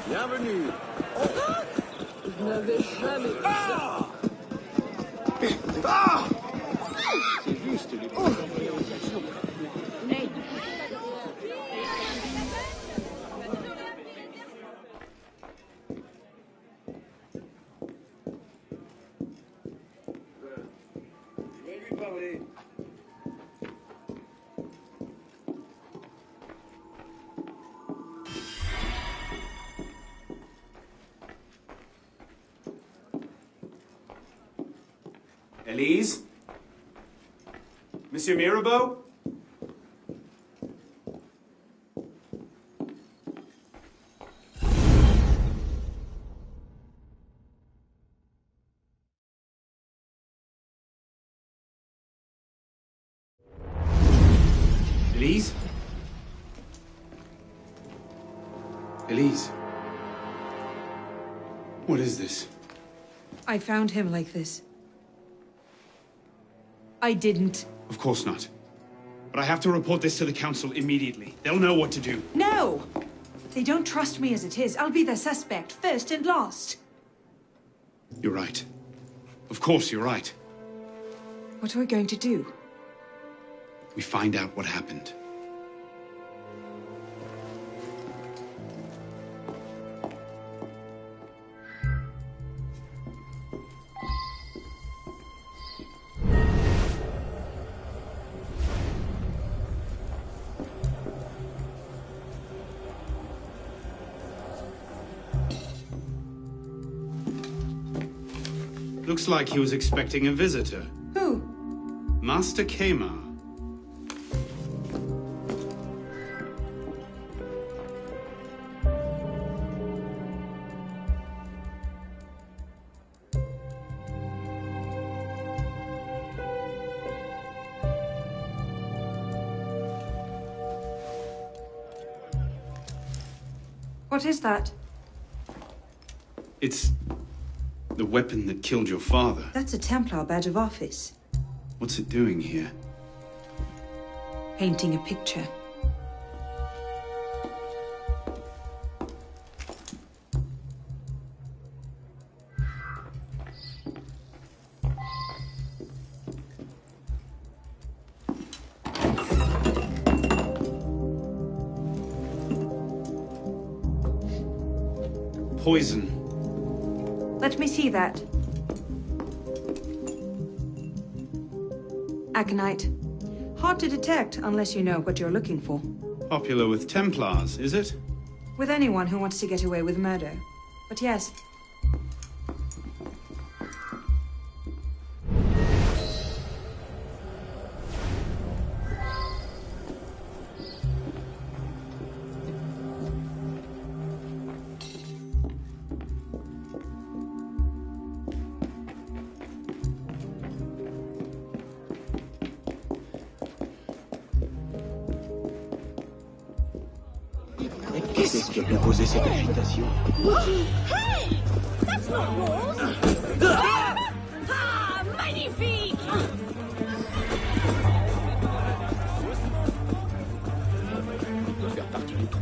Bienvenue. Oh. Je n'avais jamais vu ça. Ah. C'est juste les compréhensions. Hey. Je vais lui parler. Elise? Monsieur Mirabeau? Elise? Elise? What is this? I found him like this. I didn't. Of course not. But I have to report this to the council immediately. They'll know what to do. No! They don't trust me as it is. I'll be their suspect, first and last. You're right. Of course, you're right. What are we going to do? We find out what happened. Looks like he was expecting a visitor. Who? Master Kamar. What is that? It's the weapon that killed your father. That's a Templar badge of office. What's it doing here? Painting a picture. Poison. Let me see that. Aconite. Hard to detect unless you know what you're looking for. Popular with Templars, is it? With anyone who wants to get away with murder. But yes. Qu'est-ce qui a pu causer cette agitation? Hey! That's not yours! Ah! Magnifique! Il doit faire partie du trou.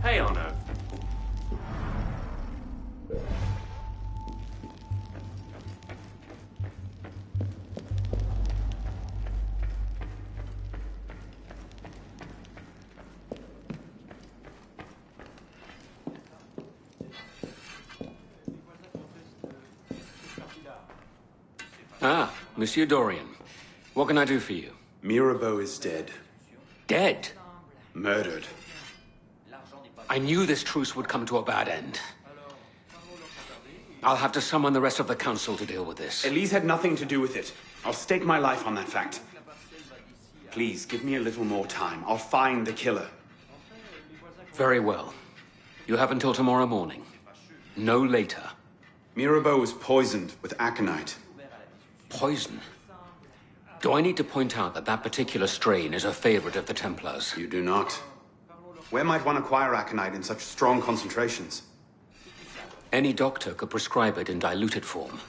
Hey, Arno. Ah, Monsieur Dorian. What can I do for you? Mirabeau is dead. Dead? Murdered. I knew this truce would come to a bad end. I'll have to summon the rest of the council to deal with this. Elise had nothing to do with it. I'll stake my life on that fact. Please, give me a little more time. I'll find the killer. Very well. You have until tomorrow morning. No later. Mirabeau was poisoned with aconite. Poison? Do I need to point out that that particular strain is a favorite of the Templars? You do not. Where might one acquire aconite in such strong concentrations? Any doctor could prescribe it in diluted form.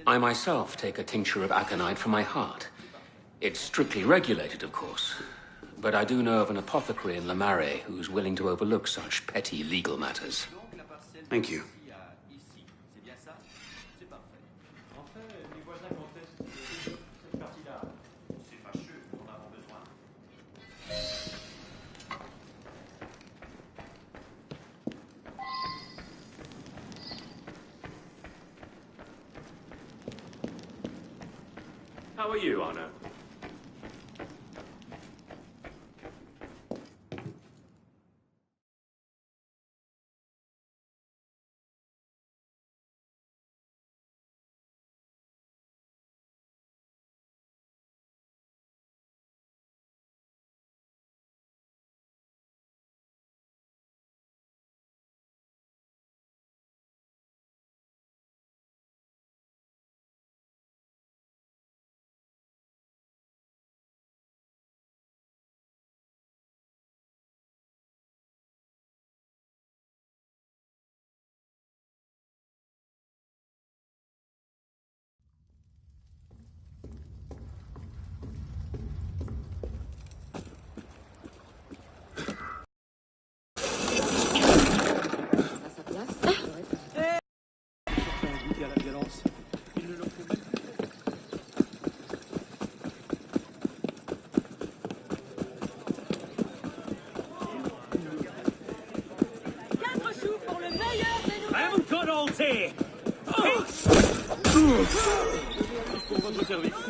I myself take a tincture of aconite for my heart. It's strictly regulated, of course. But I do know of an apothecary in Le Marais who's willing to overlook such petty legal matters. Thank you. How are you, Arno?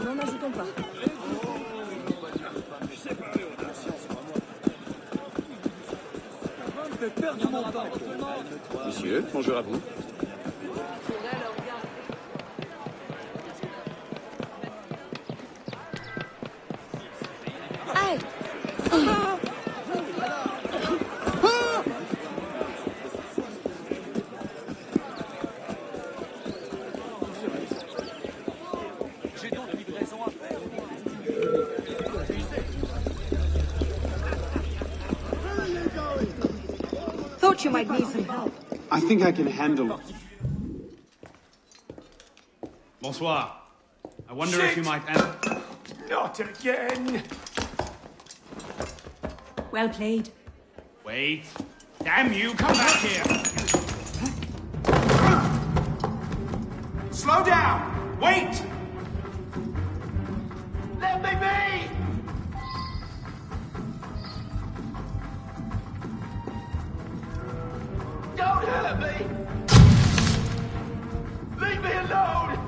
N'en ajoutons pas. Monsieur, bonjour à vous. Hey! Thought you might need some help. I think I can handle it. Bonsoir. I wonder if you might... Not again! Well played. Wait. Damn you, come back here! Slow down! Wait! Let me be! Don't hurt me! Leave me alone!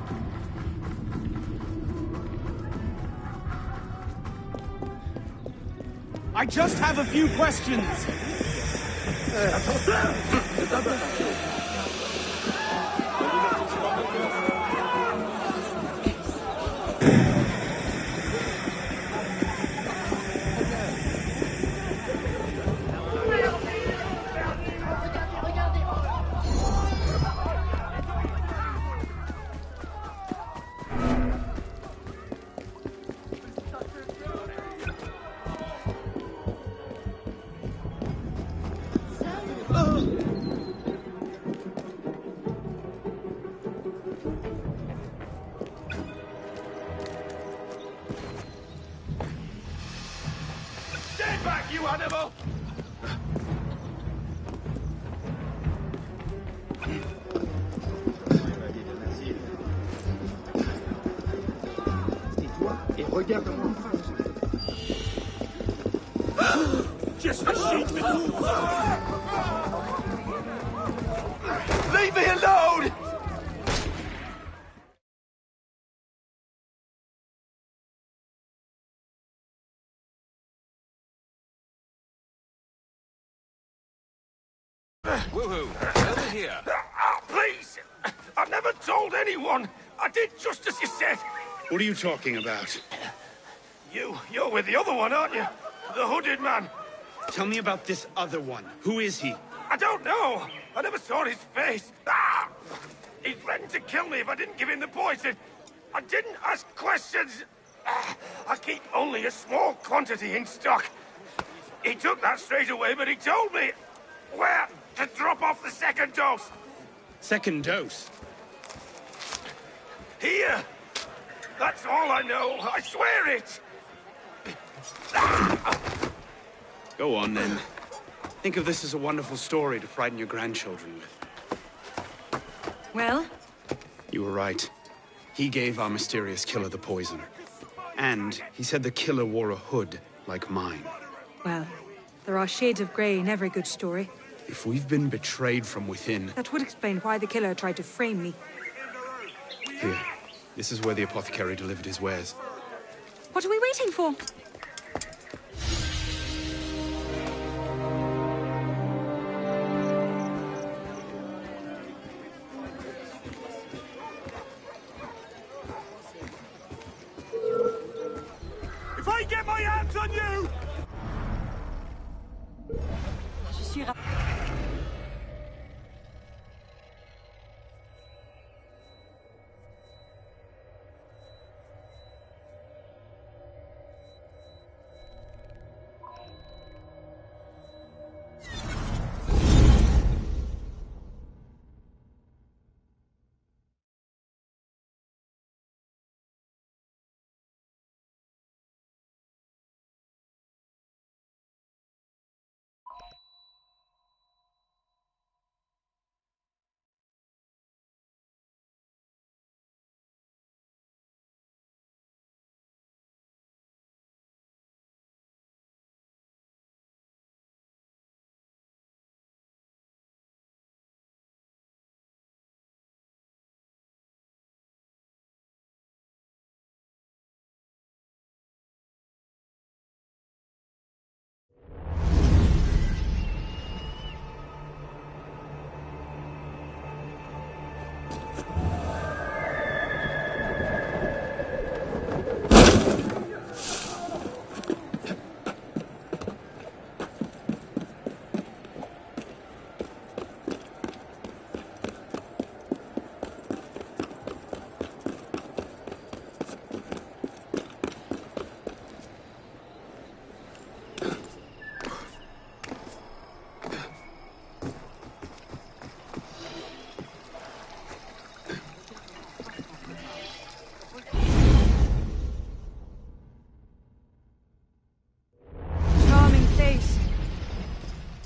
I just have a few questions. Stand back, you animal! Et regarde-moi. Just the sheep! Leave me alone! Woohoo! Over here. Please! I've never told anyone! I did just as you said! What are you talking about? You're with the other one, aren't you? The hooded man. Tell me about this other one. Who is he? I don't know. I never saw his face. Ah! He threatened to kill me if I didn't give him the poison. I didn't ask questions. Ah, I keep only a small quantity in stock. He took that straight away, but he told me where to drop off the second dose. Second dose? Here. That's all I know. I swear it. Go on, then. Think of this as a wonderful story to frighten your grandchildren with. Well? You were right. He gave our mysterious killer the poison. And he said the killer wore a hood like mine. Well, there are shades of grey in every good story. If we've been betrayed from within... That would explain why the killer tried to frame me. Here. This is where the apothecary delivered his wares. What are we waiting for? If I get my hands on you! Je suis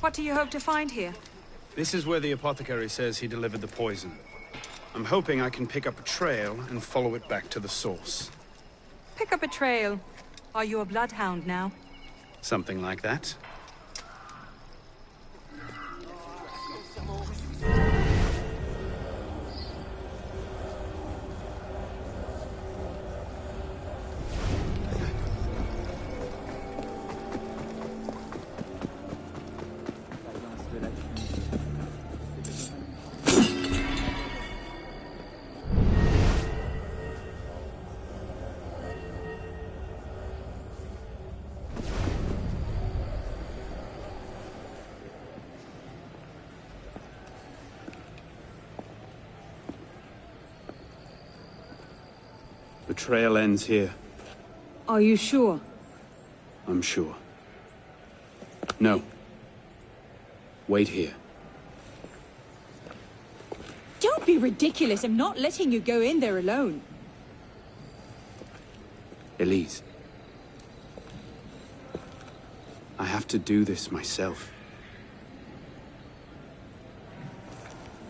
What do you hope to find here? This is where the apothecary says he delivered the poison. I'm hoping I can pick up a trail and follow it back to the source. Pick up a trail. Are you a bloodhound now? Something like that. The trail ends here. Are you sure? I'm sure. No. Wait here. Don't be ridiculous. I'm not letting you go in there alone. Elise. I have to do this myself.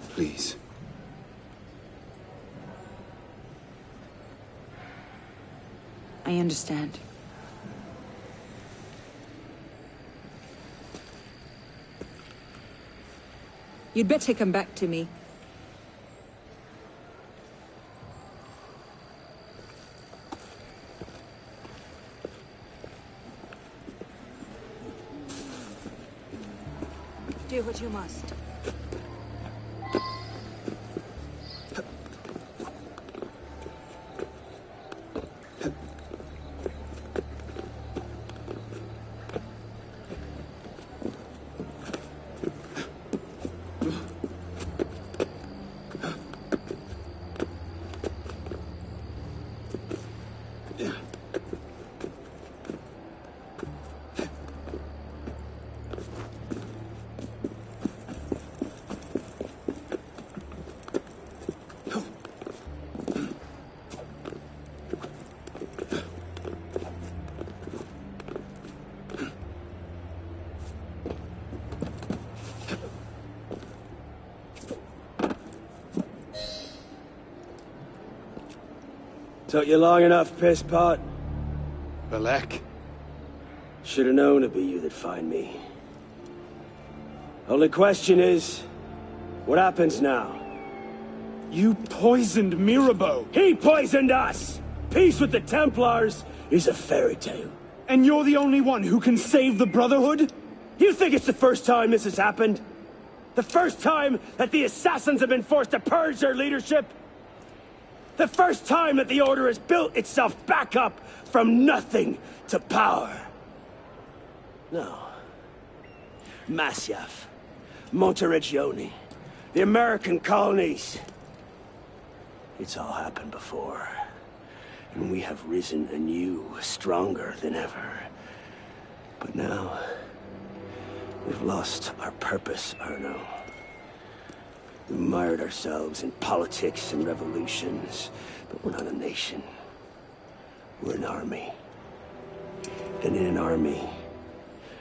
Please. I understand. You'd better come back to me. Do what you must. Took you long enough, piss pot. Belek? Should have known it'd be you that'd find me. Only question is, what happens now? You poisoned Mirabeau! He poisoned us! Peace with the Templars is a fairy tale. And you're the only one who can save the Brotherhood? You think it's the first time this has happened? The first time that the Assassins have been forced to purge their leadership? The first time that the Order has built itself back up from nothing to power? No. Masyaf, Monteregione, the American colonies. It's all happened before. And we have risen anew, stronger than ever. But now, we've lost our purpose, Arno. We mired ourselves in politics and revolutions, but we're not a nation. We're an army. And in an army,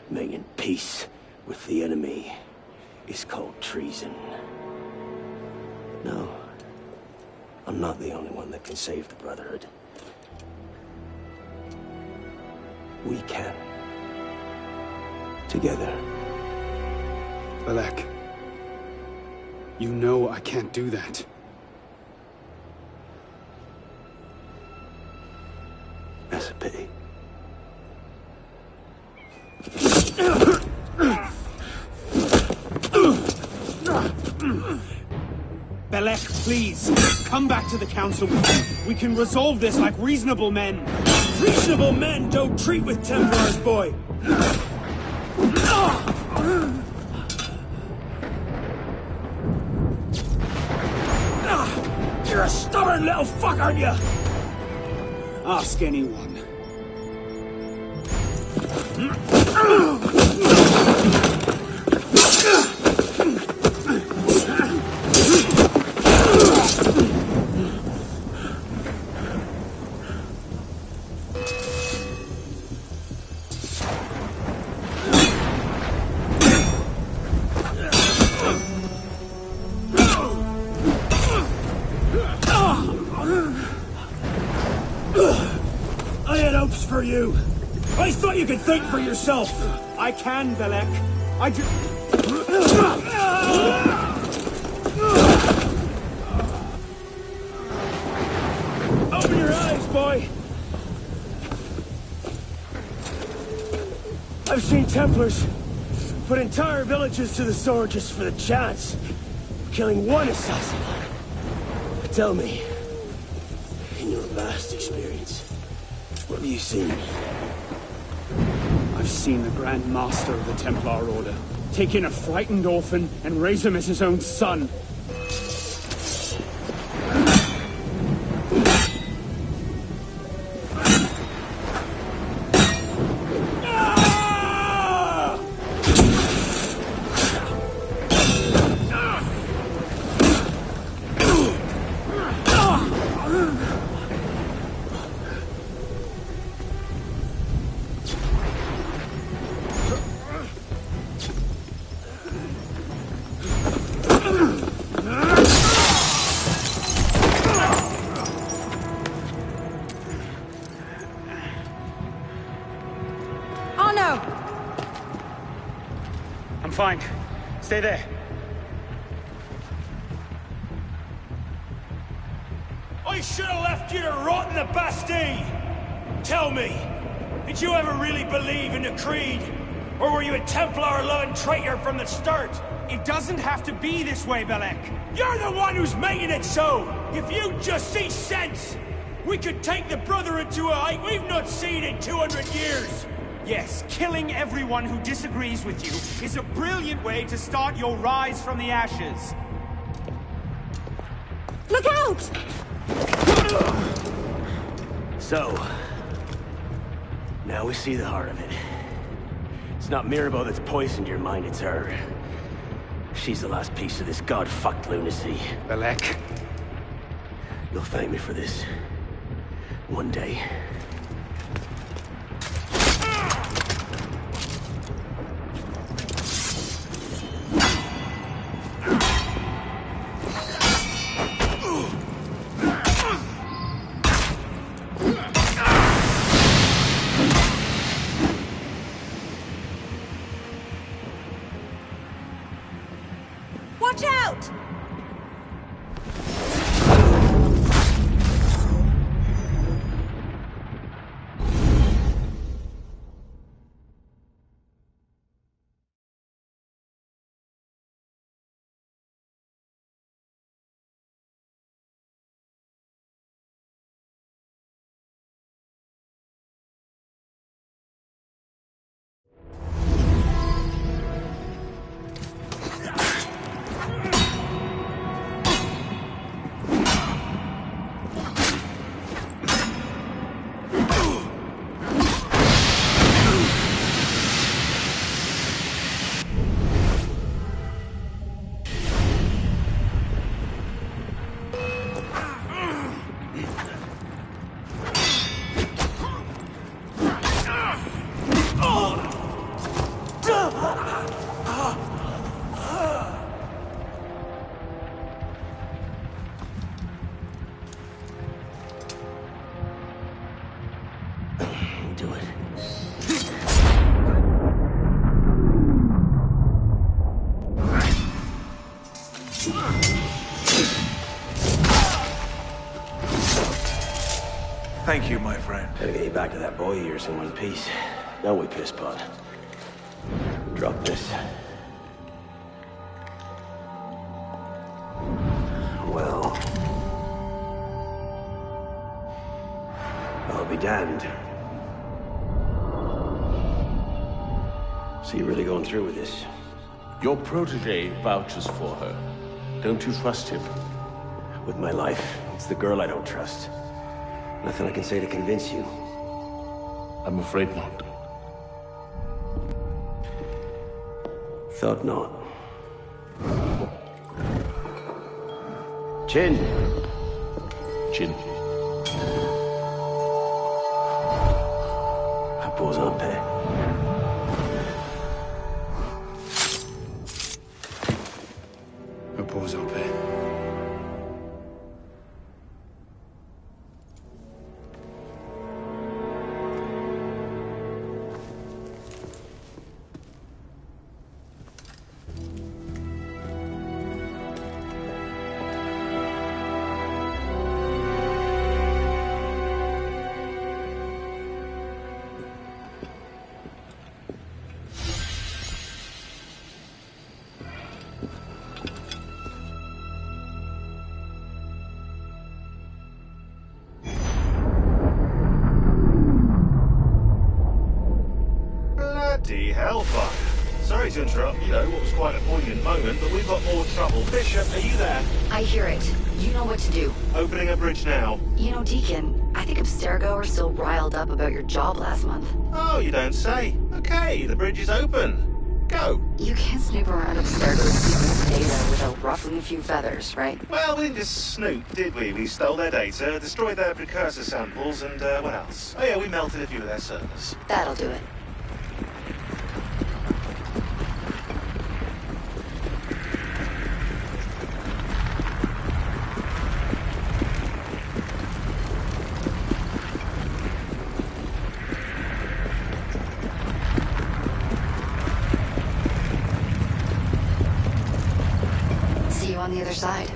making peace with the enemy is called treason. No, I'm not the only one that can save the Brotherhood. We can. Together. Belek, you know I can't do that. That's a pity. Belek, please, come back to the council with me. We can resolve this like reasonable men. Reasonable men don't treat with Templars, boy! You're a stubborn little fuck, aren't you? Ask anyone. I had hopes for you. I thought you could think for yourself. I can, Belek. I just... Open your eyes, boy. I've seen Templars put entire villages to the sword just for the chance of killing one assassin. Tell me, in your vast experience, what have you seen? I've seen the Grand Master of the Templar Order take in a frightened orphan and raise him as his own son. I'm fine. Stay there. I should have left you to rot in the Bastille! Tell me, did you ever really believe in the Creed? Or were you a Templar-loving traitor from the start? It doesn't have to be this way, Belek. You're the one who's making it so! If you just see sense, we could take the Brotherhood to a height we've not seen in 200 years! Yes, killing everyone who disagrees with you is a brilliant way to start your rise from the ashes. Look out! So, now we see the heart of it. It's not Mirabeau that's poisoned your mind, it's her. She's the last piece of this god-fucked lunacy. Belek. You'll thank me for this. One day. I'll do it. Thank you, my friend. Gotta get you back to that boy of yours in one piece. Don't we, pisspot? Drop this. Well... I'll be damned. So you're really going through with this? Your protege vouches for her. Don't you trust him? With my life. It's the girl I don't trust. Nothing I can say to convince you. I'm afraid not. Thought not. Chin. Chin. Repose en paix. Repose en paix. Bloody hellfire. Sorry to interrupt, what was quite a poignant moment, but we've got more trouble. Bishop, are you there? I hear it. You know what to do. Opening a bridge now. Deacon, I think Abstergo are still riled up about your job last month. Oh, you don't say. Okay, the bridge is open. Go. You can't snoop around Abstergo's secret data without ruffling a few feathers, right? Well, we didn't just snoop, did we? We stole their data, destroyed their precursor samples, and what else? Oh yeah, we melted a few of their servers. That'll do it. On the other side.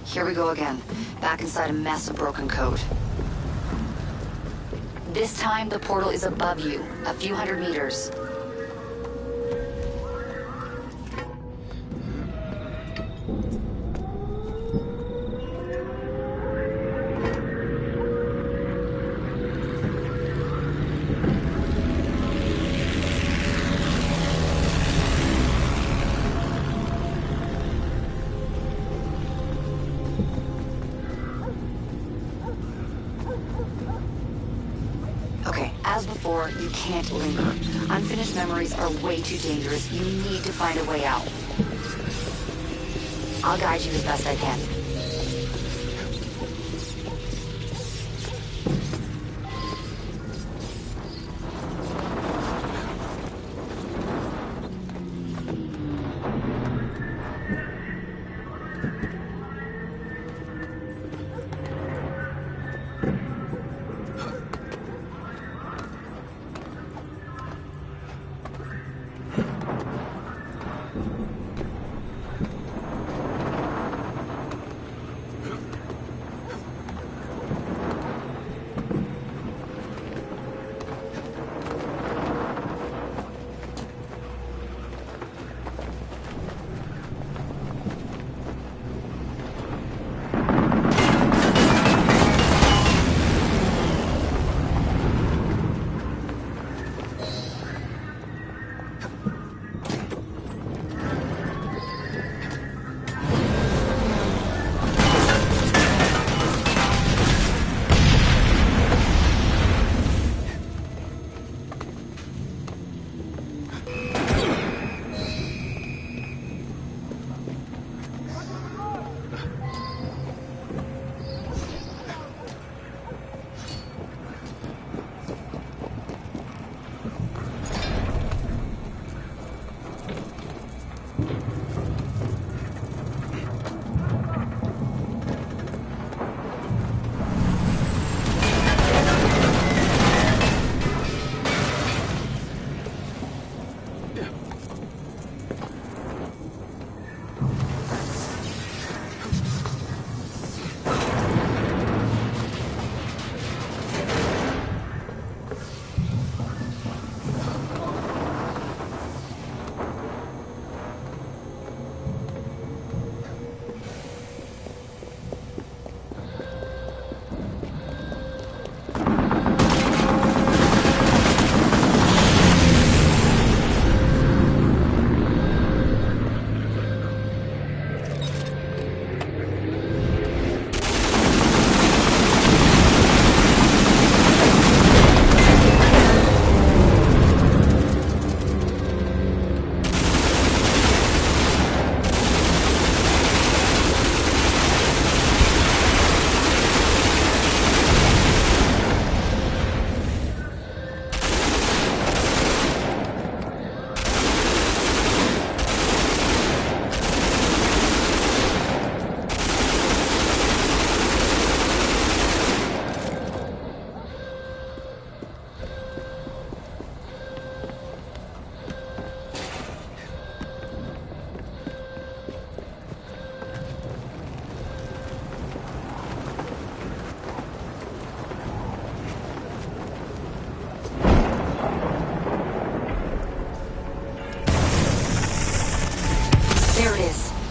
Here we go again, back inside a mess of broken code. This time, the portal is above you, a few hundred meters. As before, you can't linger. Unfinished memories are way too dangerous. You need to find a way out. I'll guide you as best I can.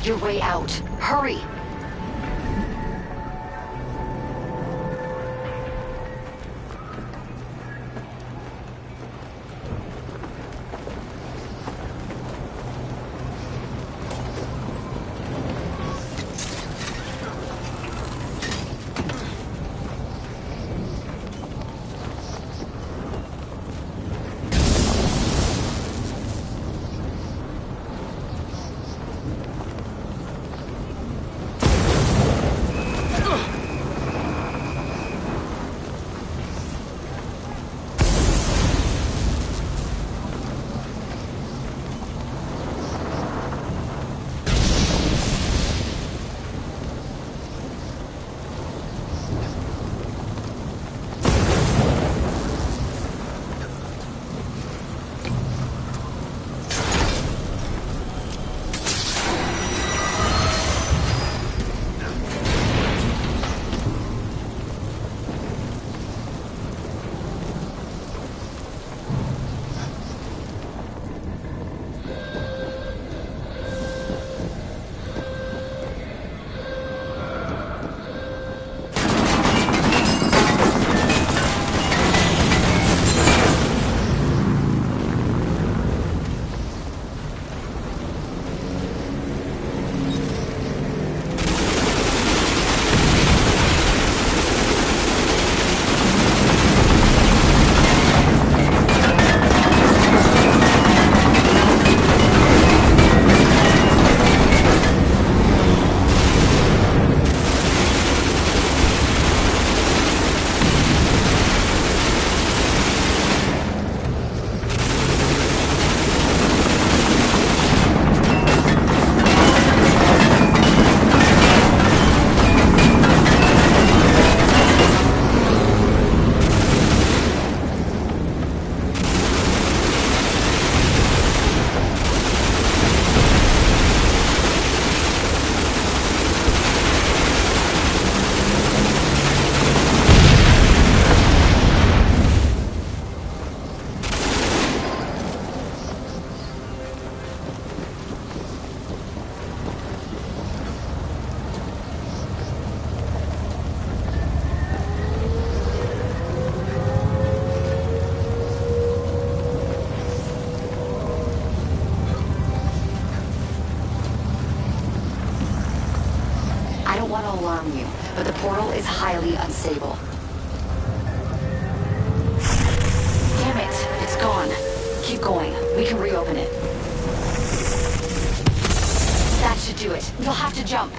your way out. Hurry! don't want to alarm you, but the portal is highly unstable. Damn it, it's gone. Keep going. We can reopen it. That should do it. You'll have to jump.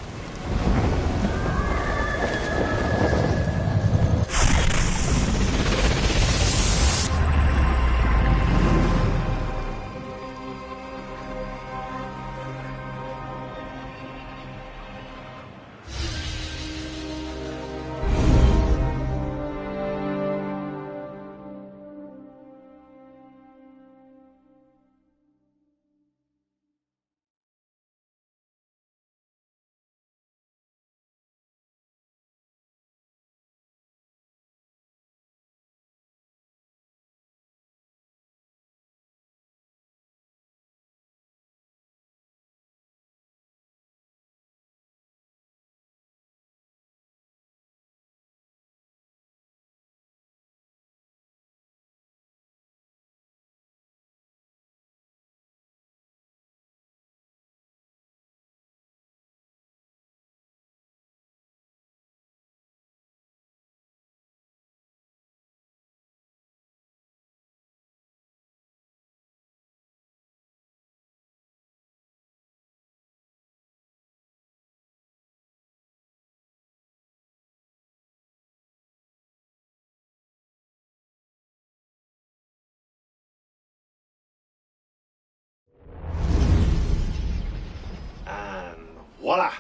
Voila!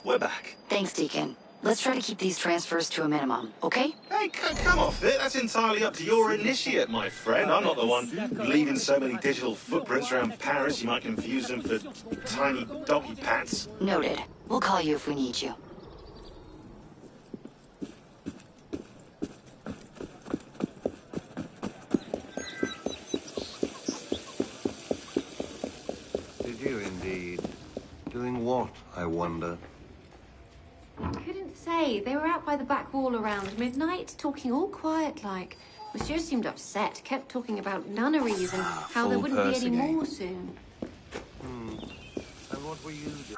We're back. Thanks, Deacon. Let's try to keep these transfers to a minimum, okay? Hey, come off it. That's entirely up to your initiate, my friend. I'm not the one leaving so many digital footprints around Paris you might confuse them for tiny doggy pats. Noted. We'll call you if we need you. Did you indeed? Doing what I wonder? Couldn't say. They were out by the back wall around midnight, talking all quiet like. Monsieur seemed upset, kept talking about nunneries and how there Full wouldn't be purse any again. more soon. And what were you doing?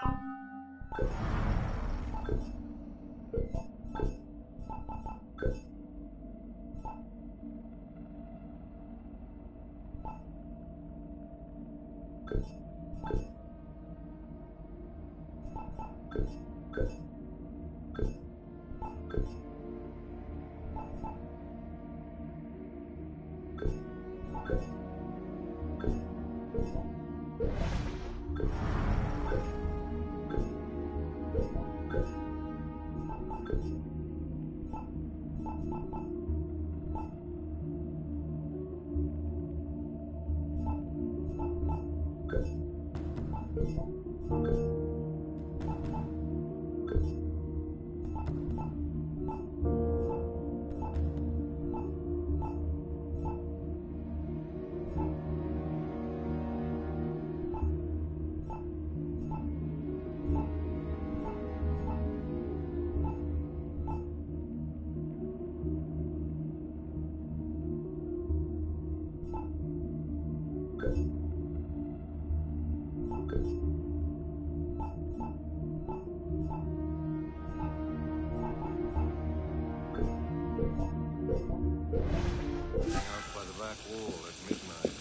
Out by the back wall at midnight.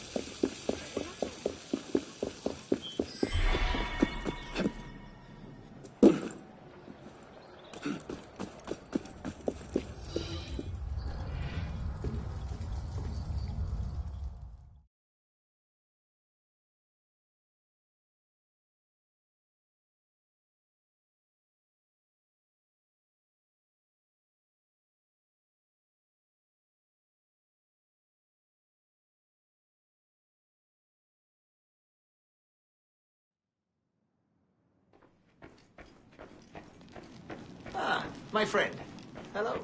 Ah, my friend. Hello.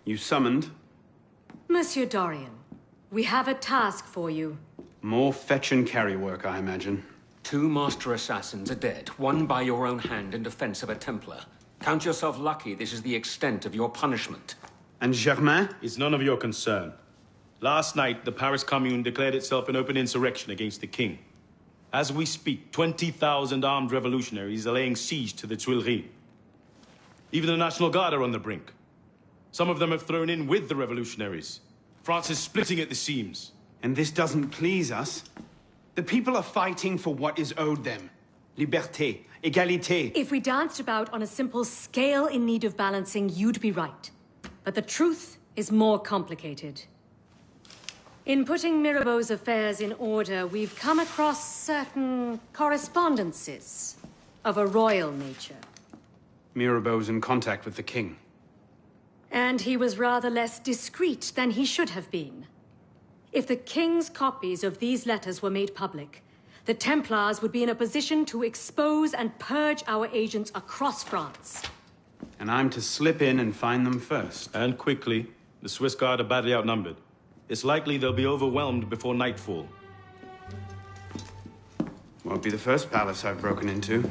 You summoned? Monsieur Dorian, we have a task for you. More fetch and carry work, I imagine. 2 master assassins are dead, one by your own hand in defense of a Templar. Count yourself lucky this is the extent of your punishment. And Germain? It's none of your concern. Last night, the Paris Commune declared itself an open insurrection against the king. As we speak, 20,000 armed revolutionaries are laying siege to the Tuileries. Even the National Guard are on the brink. Some of them have thrown in with the revolutionaries. France is splitting at the seams. And this doesn't please us. The people are fighting for what is owed them. Liberté, égalité. If we danced about on a simple scale in need of balancing, you'd be right. But the truth is more complicated. In putting Mirabeau's affairs in order, we've come across certain correspondences of a royal nature. Mirabeau's in contact with the king. And he was rather less discreet than he should have been. If the king's copies of these letters were made public, the Templars would be in a position to expose and purge our agents across France. And I'm to slip in and find them first. And quickly. The Swiss Guard are badly outnumbered. It's likely they'll be overwhelmed before nightfall. Won't be the first palace I've broken into.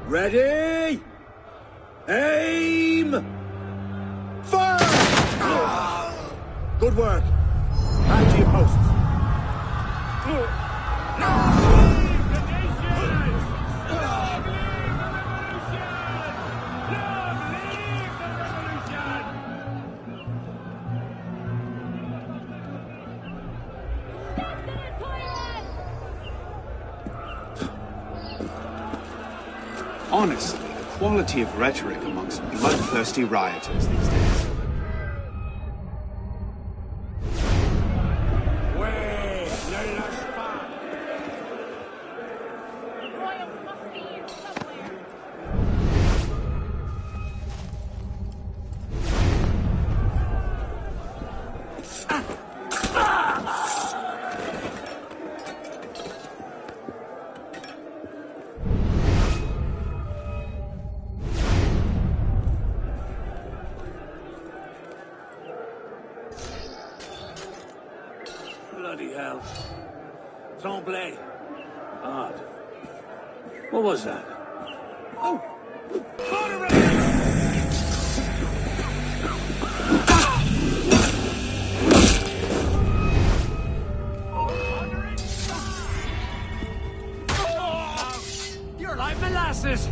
Ready? Aim! Fire! Good work. Back to your posts. Honestly, the quality of rhetoric amongst bloodthirsty rioters these days. Bloody hell. Tremblay. Odd. What was that? Oh! You're like molasses!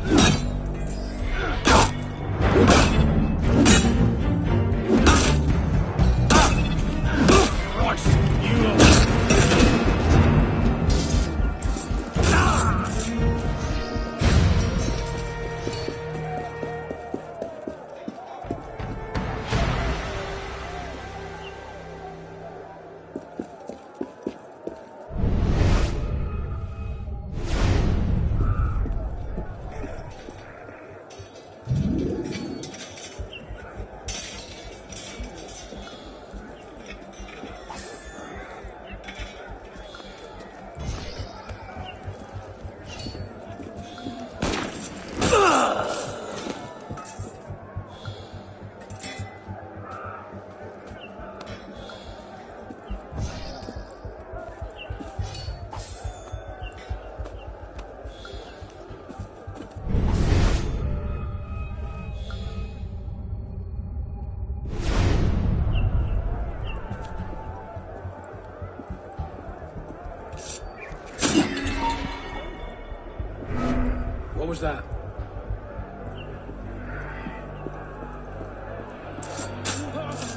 What was that?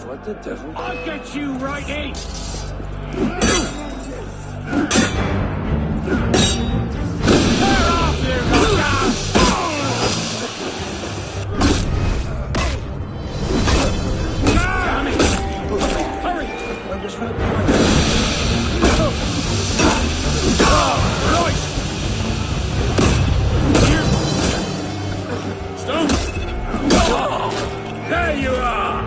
What the devil? I'll get you right in! There you are!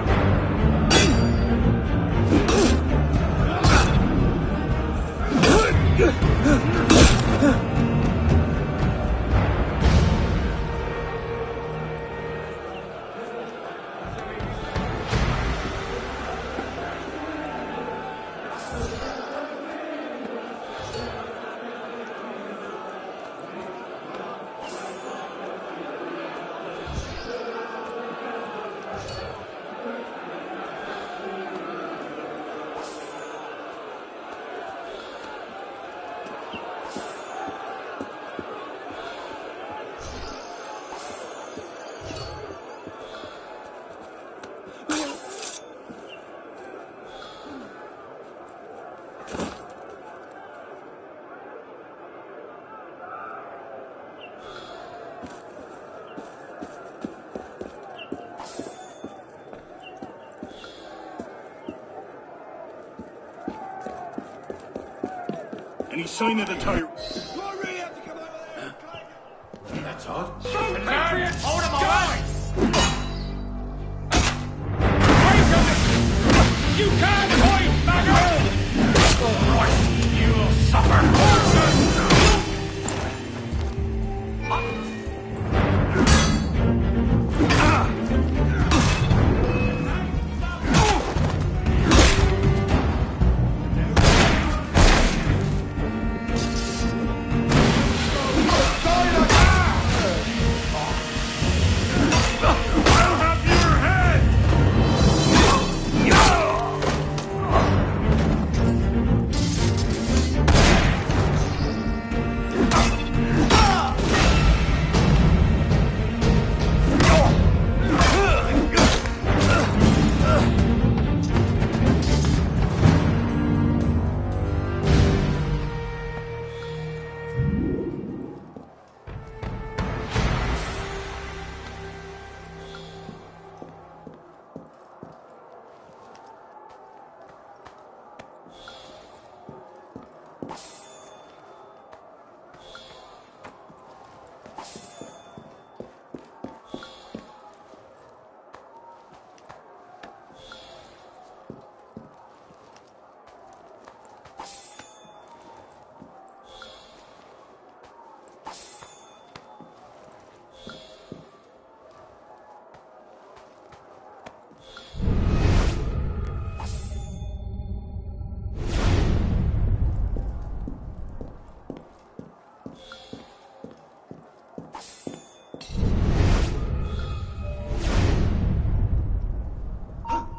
Any sign of the tyrant? That's odd. Hold him on! You can't point back home! You'll suffer!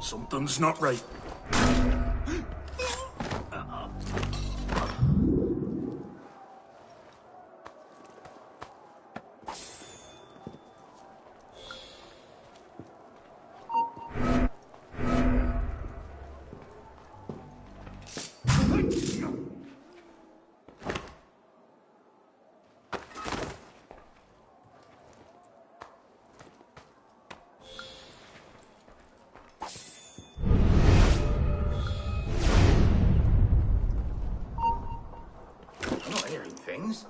Something's not right. I'm not hearing things.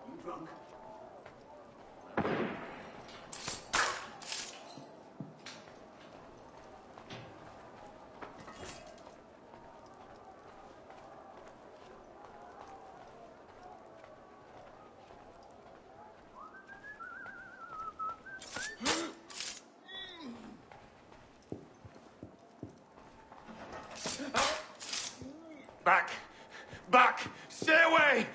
You drunk? Back! Back! Stay away!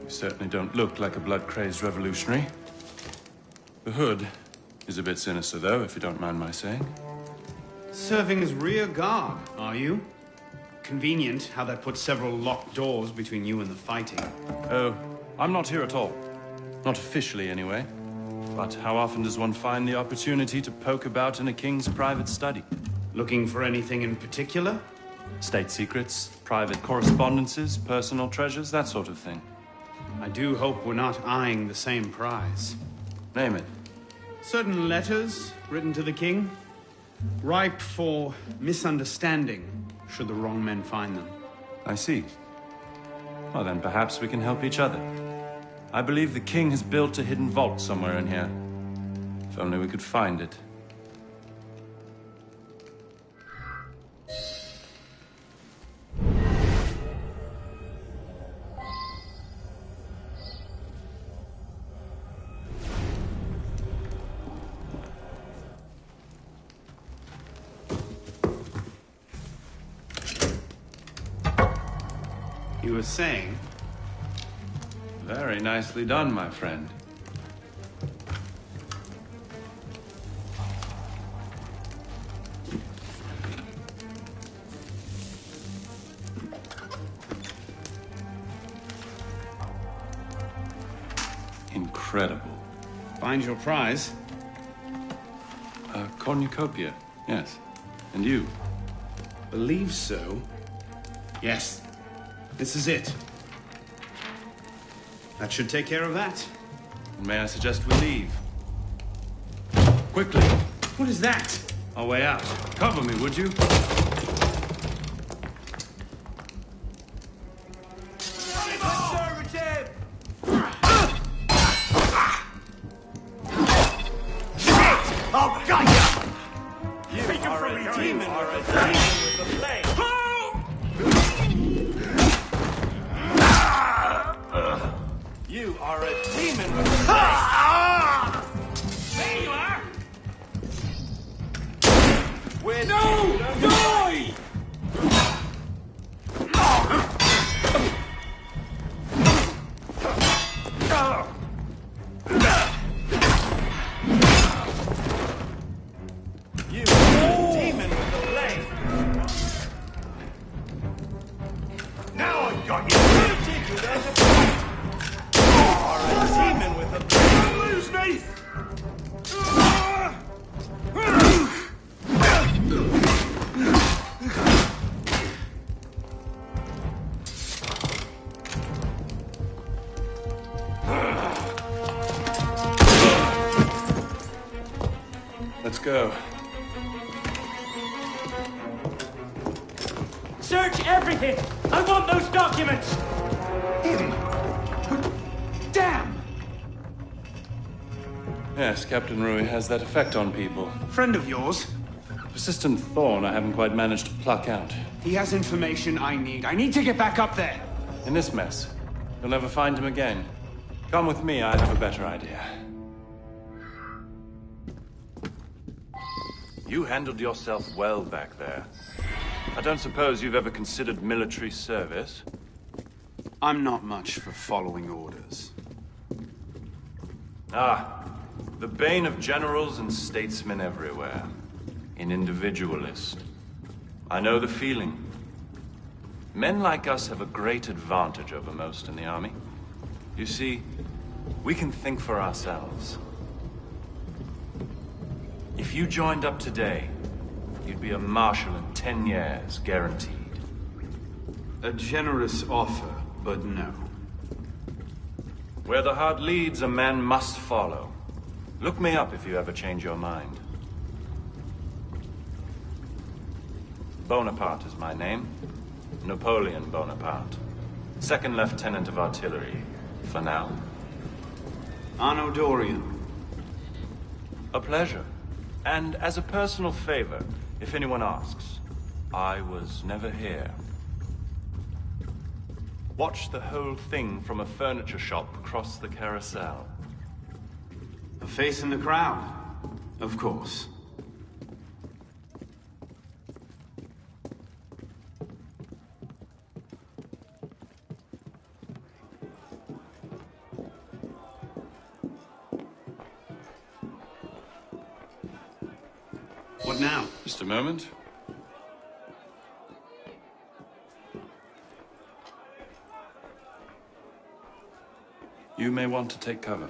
You certainly don't look like a blood-crazed revolutionary. The hood is a bit sinister, though, if you don't mind my saying. Serving as rear guard, are you? Convenient how that puts several locked doors between you and the fighting. Oh, I'm not here at all. Not officially, anyway. But how often does one find the opportunity to poke about in a king's private study? Looking for anything in particular? State secrets, private correspondences, personal treasures, that sort of thing. I do hope we're not eyeing the same prize. Name it. Certain letters written to the king, ripe for misunderstanding, should the wrong men find them. I see. Well, then perhaps we can help each other. I believe the king has built a hidden vault somewhere in here. If only we could find it. You were saying? Very nicely done, my friend. Incredible. Find your prize? A cornucopia, yes. And you? Believe so. Yes. This is it. That should take care of that. May I suggest we leave? Quickly! What is that? Our way out. Cover me, would you? Conservative! Oh, got ya! You are a demon with the flame. You are a demon with a flame. There you are! With no! Die! You are a demon with a flame. Now I got you! Take you down to fight! You are a demon with a flame. Don't lose me! Let's go. Search everything! I want those documents! Him? Damn! Yes, Captain Rui has that effect on people. Friend of yours? Persistent thorn I haven't quite managed to pluck out. He has information I need. I need to get back up there. In this mess, you'll never find him again. Come with me, I have a better idea. You handled yourself well back there. I don't suppose you've ever considered military service? I'm not much for following orders. Ah, the bane of generals and statesmen everywhere. An individualist. I know the feeling. Men like us have a great advantage over most in the army. You see, we can think for ourselves. If you joined up today, you'd be a marshal in 10 years, guaranteed. A generous offer, but no. Where the heart leads, a man must follow. Look me up if you ever change your mind. Bonaparte is my name. Napoleon Bonaparte. Second Lieutenant of Artillery, for now. Anno Dorian. A pleasure. And as a personal favor, if anyone asks, I was never here. Watch the whole thing from a furniture shop across the carousel. A face in the crowd, of course. What now? Just a moment. You may want to take cover.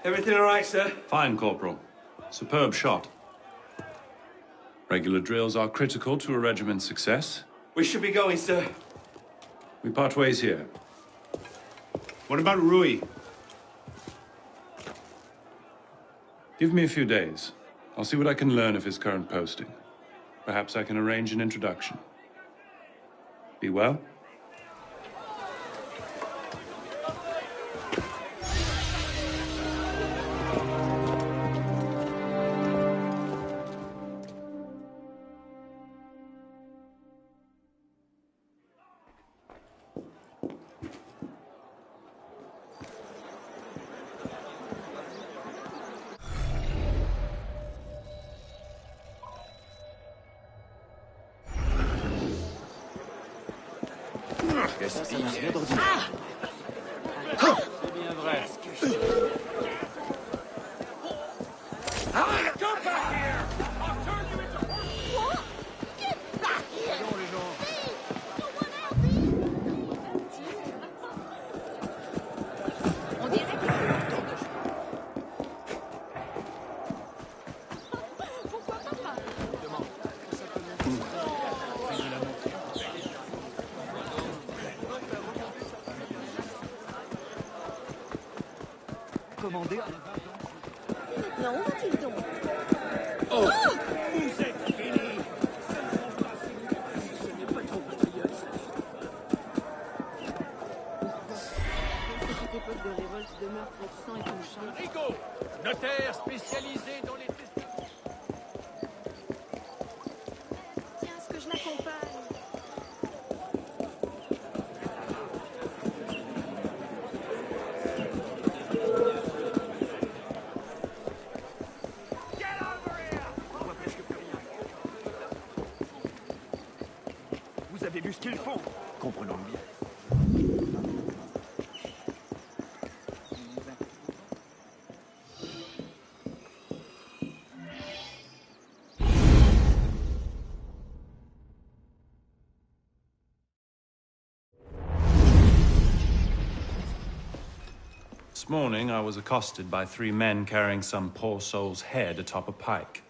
Everything all right, sir? Fine, Corporal. Superb shot. Regular drills are critical to a regiment's success. We should be going, sir. We part ways here. What about Rui? Give me a few days. I'll see what I can learn of his current posting. Perhaps I can arrange an introduction. Be well. Maintenant, où va-t-il donc? Oh! Vous êtes finis! Ce n'est pas trop patriote. Cette époque de révolte, de meurtre, de sang et de chant. Rigaud, notaire spécialisé dans les testaments. Tiens, est-ce que je l'accompagne? Vous avez vu ce qu'ils font? Comprenons bien. This morning, I was accosted by 3 men carrying some poor soul's head atop a pike.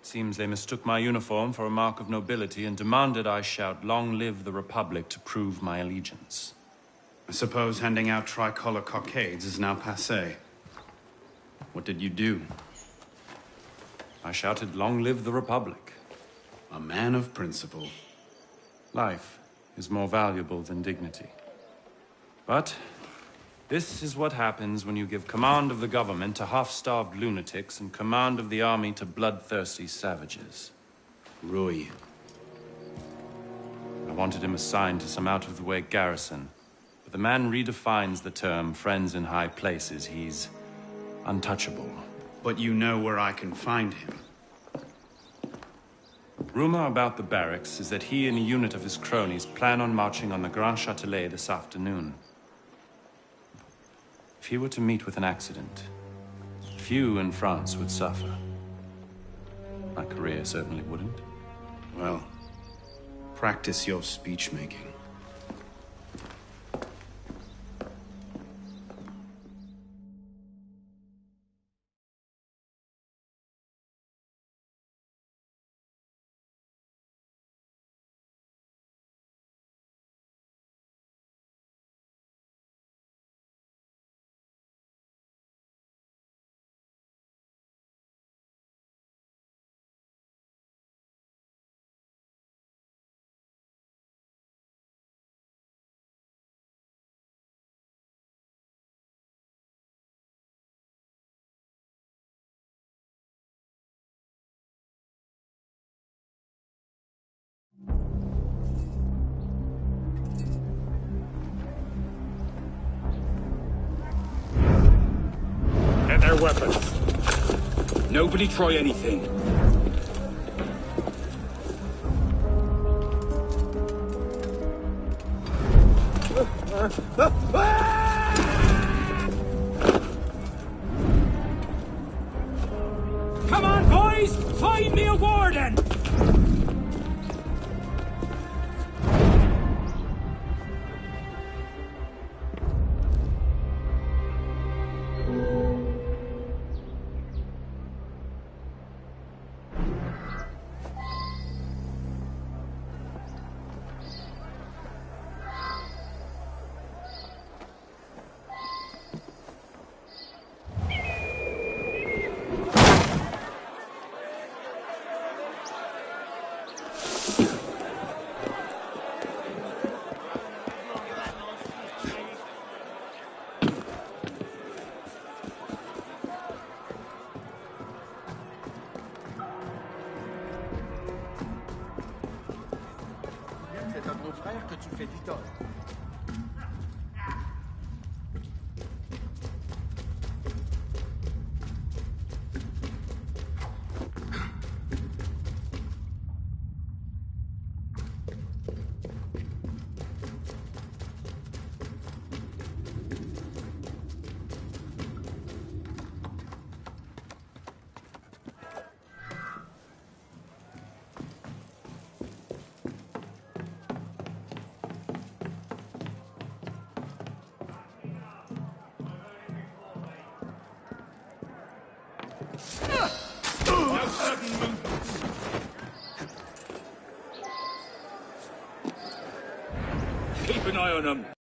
Seems they mistook my uniform for a mark of nobility and demanded I shout, "Long live the Republic," to prove my allegiance. I suppose handing out tricolor cockades is now passé. What did you do? I shouted, "Long live the Republic." A man of principle. Life is more valuable than dignity. But this is what happens when you give command of the government to half-starved lunatics and command of the army to bloodthirsty savages. Rui. I wanted him assigned to some out-of-the-way garrison, but the man redefines the term friends in high places. He's untouchable. But you know where I can find him. Rumor about the barracks is that he and a unit of his cronies plan on marching on the Grand Châtelet this afternoon. If he were to meet with an accident, few in France would suffer. My career certainly wouldn't. Well, practice your speech-making. Get their weapons. Nobody try anything. Come on, boys! Find me a warden! C'est à ton frère que tu fais du tort. Keep an eye on them.